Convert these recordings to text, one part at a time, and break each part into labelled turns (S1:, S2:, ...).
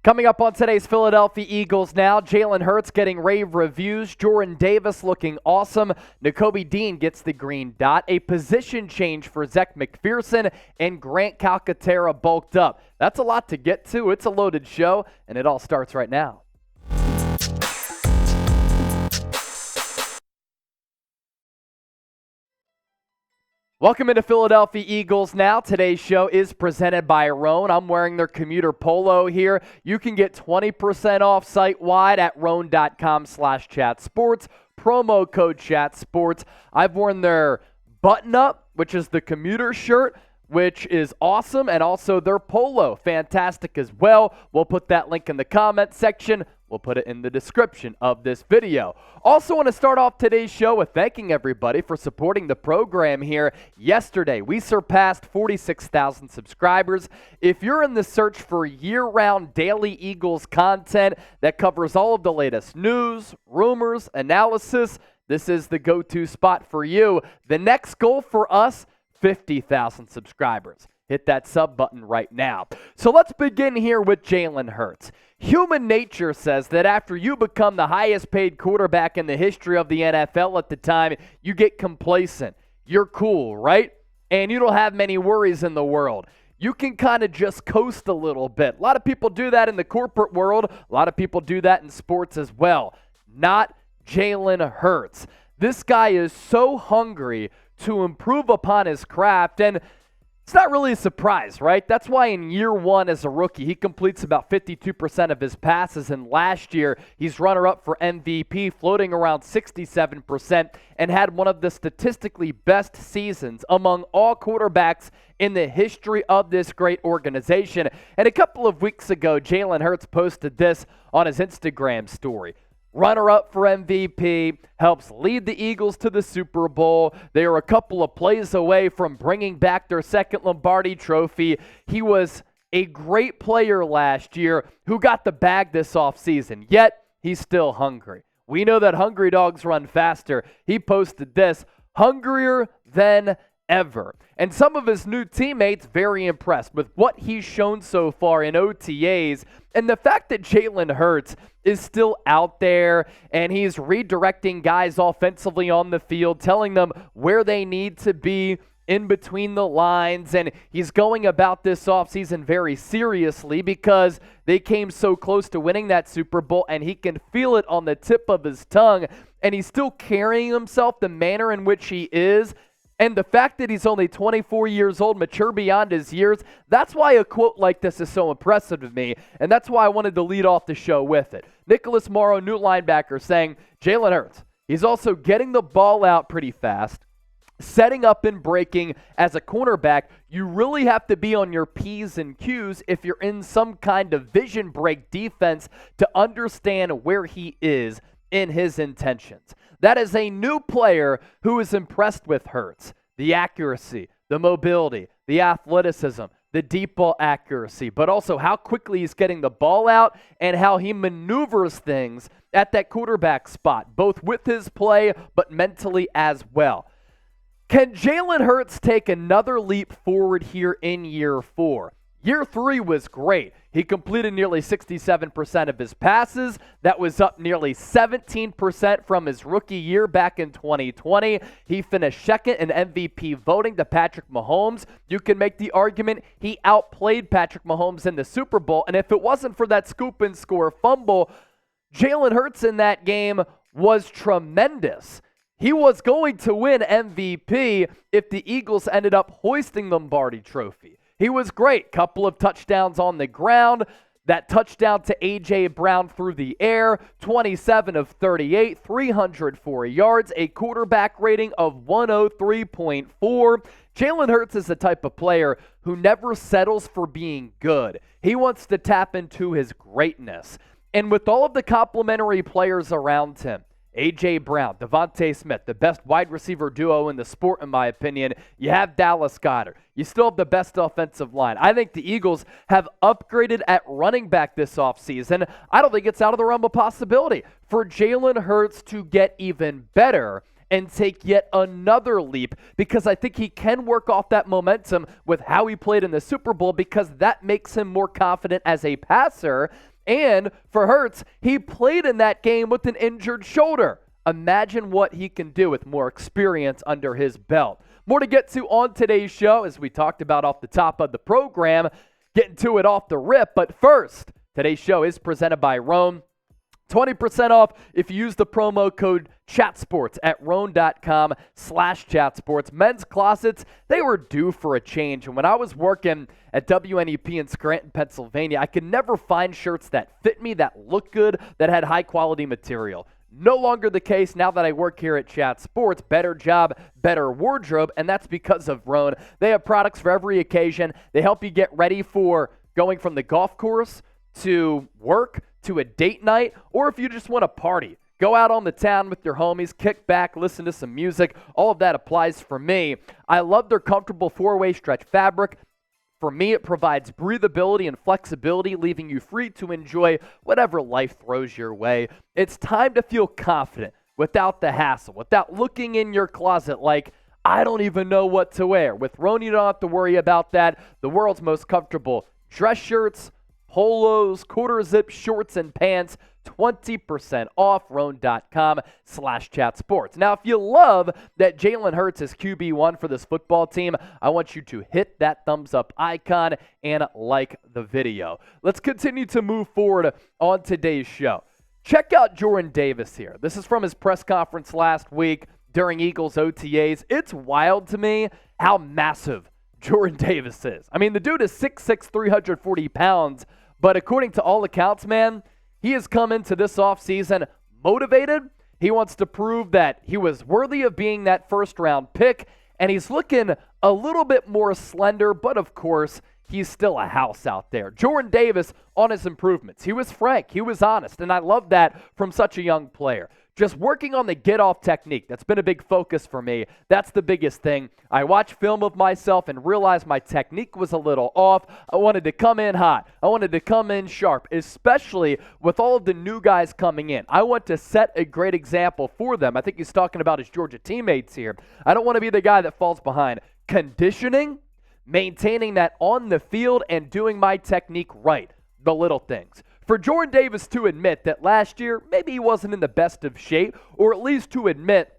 S1: Coming up on today's Philadelphia Eagles now, Jalen Hurts getting rave reviews, Jordan Davis looking awesome, Nakobe Dean gets the green dot, a position change for Zech McPhearson, and Grant Calcaterra bulked up. That's a lot to get to. It's a loaded show, and it all starts right now. Welcome into Philadelphia Eagles now. Today's show is presented by Roan. I'm wearing their commuter polo here. You can get 20% off site-wide at roan.com/chatsports. Promo code chatsports. I've worn their button-up, which is the commuter shirt, which is awesome, and also their polo, fantastic as well. We'll put that link in the comment section. We'll put it in the description of this video. Also want to start off today's show with thanking everybody for supporting the program here. Yesterday, we surpassed 46,000 subscribers. If you're in the search for year-round daily Eagles content that covers all of the latest news, rumors, analysis, this is the go-to spot for you. The next goal for us, 50,000 subscribers. Hit that sub button right now. So let's begin here with Jalen Hurts. Human nature says that after you become the highest paid quarterback in the history of the NFL at the time, you get complacent. You're cool, right? And you don't have many worries in the world. You can kind of just coast a little bit. A lot of people do that in the corporate world. A lot of people do that in sports as well. Not Jalen Hurts. This guy is so hungry to improve upon his craft, and it's not really a surprise, right? That's why in year one as a rookie, he completes about 52% of his passes, and last year he's runner-up for MVP, floating around 67%, and had one of the statistically best seasons among all quarterbacks in the history of this great organization. And a couple of weeks ago, Jalen Hurts posted this on his Instagram story. Runner-up for MVP, helps lead the Eagles to the Super Bowl. They are a couple of plays away from bringing back their second Lombardi trophy. He was a great player last year who got the bag this offseason, yet he's still hungry. We know that hungry dogs run faster. He posted this, hungrier than ever. And some of his new teammates very impressed with what he's shown so far in OTAs, and the fact that Jalen Hurts is still out there and he's redirecting guys offensively on the field, telling them where they need to be in between the lines, and he's going about this offseason very seriously because they came so close to winning that Super Bowl, and he can feel it on the tip of his tongue, and he's still carrying himself the manner in which he is. And the fact that he's only 24 years old, mature beyond his years, that's why a quote like this is so impressive to me, and that's why I wanted to lead off the show with it. Nicholas Morrow, new linebacker, saying, Jalen Hurts, he's also getting the ball out pretty fast, setting up and breaking. As a cornerback, you really have to be on your P's and Q's if you're in some kind of vision break defense to understand where he is in his intentions. That is a new player who is impressed with Hurts. The accuracy, the mobility, the athleticism, the deep ball accuracy, but also how quickly he's getting the ball out and how he maneuvers things at that quarterback spot, both with his play but mentally as well. Can Jalen Hurts take another leap forward here in year 4? Year 3 was great. He completed nearly 67% of his passes. That was up nearly 17% from his rookie year back in 2020. He finished second in MVP voting to Patrick Mahomes. You can make the argument he outplayed Patrick Mahomes in the Super Bowl, and if it wasn't for that scoop and score fumble, Jalen Hurts in that game was tremendous. He was going to win MVP if the Eagles ended up hoisting the Lombardi trophy. He was great. Couple of touchdowns on the ground. That touchdown to A.J. Brown through the air, 27 of 38, 304 yards, a quarterback rating of 103.4. Jalen Hurts is the type of player who never settles for being good. He wants to tap into his greatness. And with all of the complementary players around him, A.J. Brown, Devontae Smith, the best wide receiver duo in the sport, in my opinion. You have Dallas Goedert. You still have the best offensive line. I think the Eagles have upgraded at running back this offseason. I don't think it's out of the realm of possibility for Jalen Hurts to get even better and take yet another leap, because I think he can work off that momentum with how he played in the Super Bowl, because that makes him more confident as a passer. And for Hurts, he played in that game with an injured shoulder. Imagine what he can do with more experience under his belt. More to get to on today's show, as we talked about off the top of the program, getting to it off the rip. But first, today's show is presented by Roan. 20% off if you use the promo code ChatSports at roan.com/chatsports. Men's closets, they were due for a change. And when I was working at WNEP in Scranton, Pennsylvania, I could never find shirts that fit me, that looked good, that had high-quality material. No longer the case now that I work here at Chat Sports. Better job, better wardrobe, and that's because of Roan. They have products for every occasion. They help you get ready for going from the golf course to work to a date night, or if you just want to party. Go out on the town with your homies, kick back, listen to some music. All of that applies for me. I love their comfortable four-way stretch fabric. For me, it provides breathability and flexibility, leaving you free to enjoy whatever life throws your way. It's time to feel confident without the hassle, without looking in your closet like, I don't even know what to wear. With Roan, you don't have to worry about that. The world's most comfortable dress shirts, polos, quarter zip shorts, and pants, 20% off, roan.com/chatsports. Now, if you love that Jalen Hurts is QB1 for this football team, I want you to hit that thumbs up icon and like the video. Let's continue to move forward on today's show. Check out Jordan Davis here. This is from his press conference last week during Eagles OTAs. It's wild to me how massive Jordan Davis is. I mean, the dude is 6'6", 340 pounds, but according to all accounts, man, he has come into this offseason motivated. He wants to prove that he was worthy of being that first-round pick, and he's looking a little bit more slender, but of course, he's still a house out there. Jordan Davis on his improvements. He was frank. He was honest, and I love that from such a young player. Just working on the get-off technique. That's been a big focus for me. That's the biggest thing. I watched film of myself and realized my technique was a little off. I wanted to come in hot. I wanted to come in sharp, especially with all of the new guys coming in. I want to set a great example for them. I think he's talking about his Georgia teammates here. I don't want to be the guy that falls behind. Conditioning, maintaining that on the field, and doing my technique right. The little things. For Jordan Davis to admit that last year, maybe he wasn't in the best of shape, or at least to admit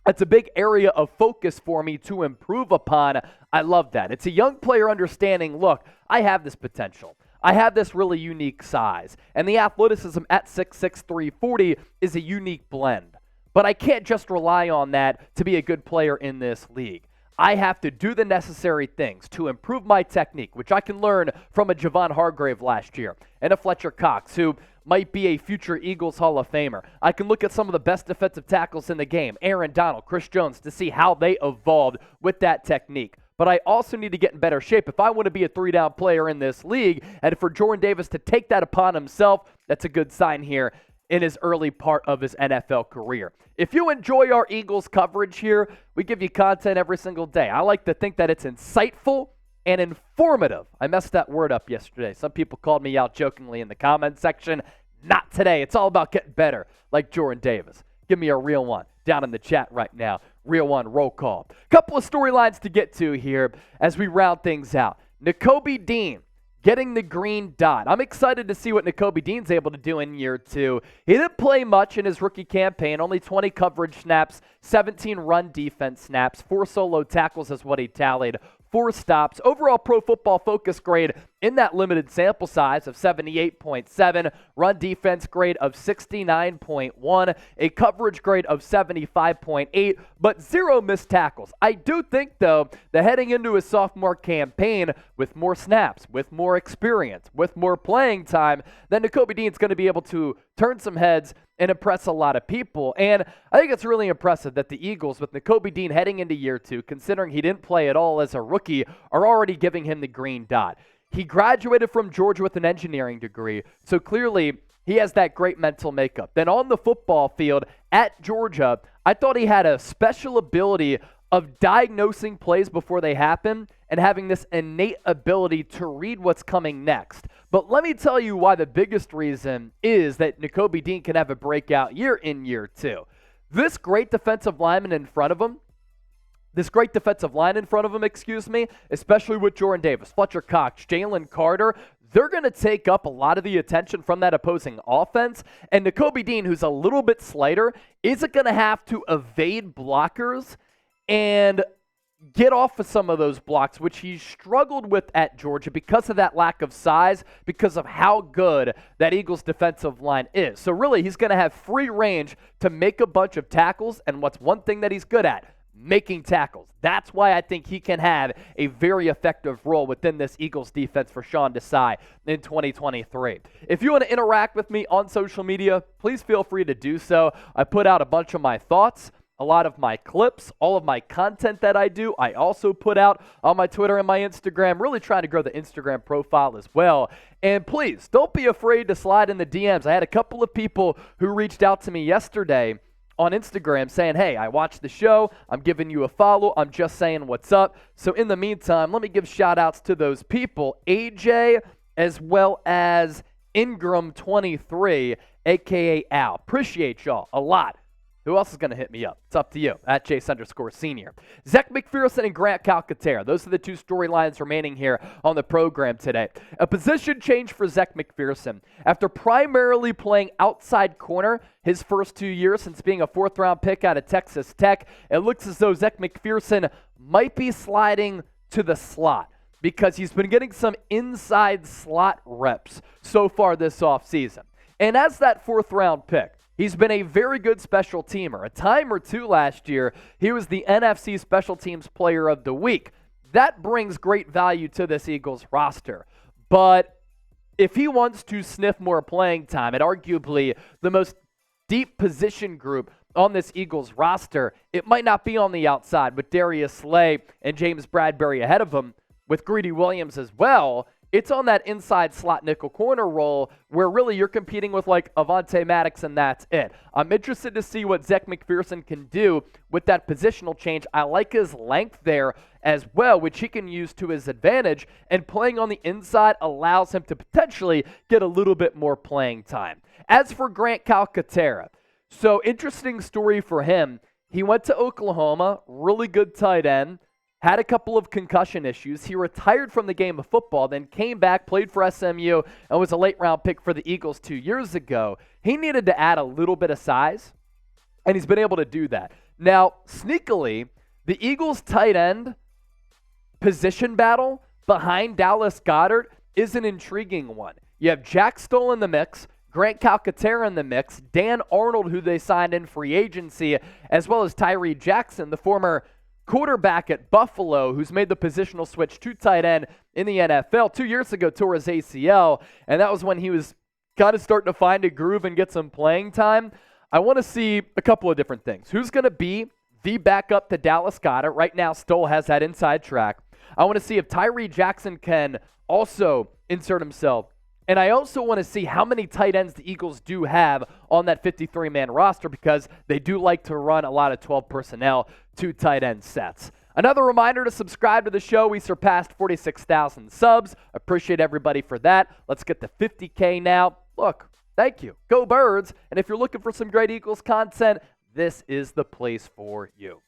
S1: that's a big area of focus for me to improve upon, I love that. It's a young player understanding, look, I have this potential. I have this really unique size, and the athleticism at 6'6", 340 is a unique blend. But I can't just rely on that to be a good player in this league. I have to do the necessary things to improve my technique, which I can learn from a Javon Hargrave last year and a Fletcher Cox, who might be a future Eagles Hall of Famer. I can look at some of the best defensive tackles in the game, Aaron Donald, Chris Jones, to see how they evolved with that technique. But I also need to get in better shape if I want to be a three-down player in this league. And for Jordan Davis to take that upon himself, that's a good sign here in his early part of his NFL career. If you enjoy our Eagles coverage here, we give you content every single day. I like to think that it's insightful and informative. I messed that word up yesterday. Some people called me out jokingly in the comment section. Not today. It's all about getting better, like Jordan Davis. Give me a real one down in the chat right now. Real one, roll call. Couple of storylines to get to here as we round things out. Nakobe Dean getting the green dot. I'm excited to see what Nakobe Dean's able to do in year two. He didn't play much in his rookie campaign, only 20 coverage snaps, 17 run defense snaps, 4 solo tackles is what he tallied, 4 stops. Overall Pro Football Focus grade in that limited sample size of 78.7, run defense grade of 69.1, a coverage grade of 75.8, but 0 missed tackles. I do think, though, that heading into his sophomore campaign with more snaps, with more experience, with more playing time, then Nakobe Dean's going to be able to turn some heads and impress a lot of people. And I think it's really impressive that the Eagles, with Nakobe Dean heading into year two, considering he didn't play at all as a rookie, are already giving him the green dot. He graduated from Georgia with an engineering degree, so clearly he has that great mental makeup. Then on the football field at Georgia, I thought he had a special ability of diagnosing plays before they happen and having this innate ability to read what's coming next. But let me tell you why the biggest reason is that Nakobe Dean can have a breakout year in year two. This great defensive line in front of him, especially with Jordan Davis, Fletcher Cox, Jalen Carter, they're going to take up a lot of the attention from that opposing offense. And Nakobe Dean, who's a little bit slighter, isn't going to have to evade blockers and get off of some of those blocks, which he struggled with at Georgia because of that lack of size, because of how good that Eagles defensive line is. So really, he's going to have free range to make a bunch of tackles, and what's one thing that he's good at? Making tackles. That's why I think he can have a very effective role within this Eagles defense for Sean Desai in 2023. If you want to interact with me on social media, please feel free to do so. I put out a bunch of my thoughts, a lot of my clips, all of my content that I do. I also put out on my Twitter and my Instagram, really trying to grow the Instagram profile as well. And please, don't be afraid to slide in the DMs. I had a couple of people who reached out to me yesterday on Instagram saying, hey, I watched the show, I'm giving you a follow, I'm just saying what's up. So in the meantime, let me give shout outs to those people, AJ as well as Ingram23, aka Al. Appreciate y'all a lot. Who else is going to hit me up? It's up to you, at Chase_senior. Zech McPhearson and Grant Calcaterra. Those are the two storylines remaining here on the program today. A position change for Zech McPhearson. After primarily playing outside corner his first 2 years since being a fourth-round pick out of Texas Tech, it looks as though Zech McPhearson might be sliding to the slot because he's been getting some inside slot reps so far this offseason. And as that fourth-round pick, he's been a very good special teamer. A time or two last year, he was the NFC Special Teams Player of the Week. That brings great value to this Eagles roster. But if he wants to sniff more playing time at arguably the most deep position group on this Eagles roster, it might not be on the outside with Darius Slay and James Bradbury ahead of him, with Greedy Williams as well. It's on that inside slot nickel corner role where really you're competing with like Avonte Maddox and that's it. I'm interested to see what Zech McPhearson can do with that positional change. I like his length there as well, which he can use to his advantage, and playing on the inside allows him to potentially get a little bit more playing time. As for Grant Calcaterra, so interesting story for him. He went to Oklahoma, really good tight end. Had a couple of concussion issues. He retired from the game of football, then came back, played for SMU, and was a late-round pick for the Eagles 2 years ago. He needed to add a little bit of size, and he's been able to do that. Now, sneakily, the Eagles' tight end position battle behind Dallas Goedert is an intriguing one. You have Jack Stoll in the mix, Grant Calcaterra in the mix, Dan Arnold, who they signed in free agency, as well as Tyree Jackson, the former quarterback at Buffalo, who's made the positional switch to tight end in the NFL. 2 years ago, tore his ACL, and that was when he was kind of starting to find a groove and get some playing time. I want to see a couple of different things. Who's going to be the backup to Dallas Goedert? Right now, Stoll has that inside track. I want to see if Tyree Jackson can also insert himself. And I also want to see how many tight ends the Eagles do have on that 53-man roster, because they do like to run a lot of 12 personnel to tight end sets. Another reminder to subscribe to the show. We surpassed 46,000 subs. Appreciate everybody for that. Let's get to 50K now. Look, thank you. Go Birds. And if you're looking for some great Eagles content, this is the place for you.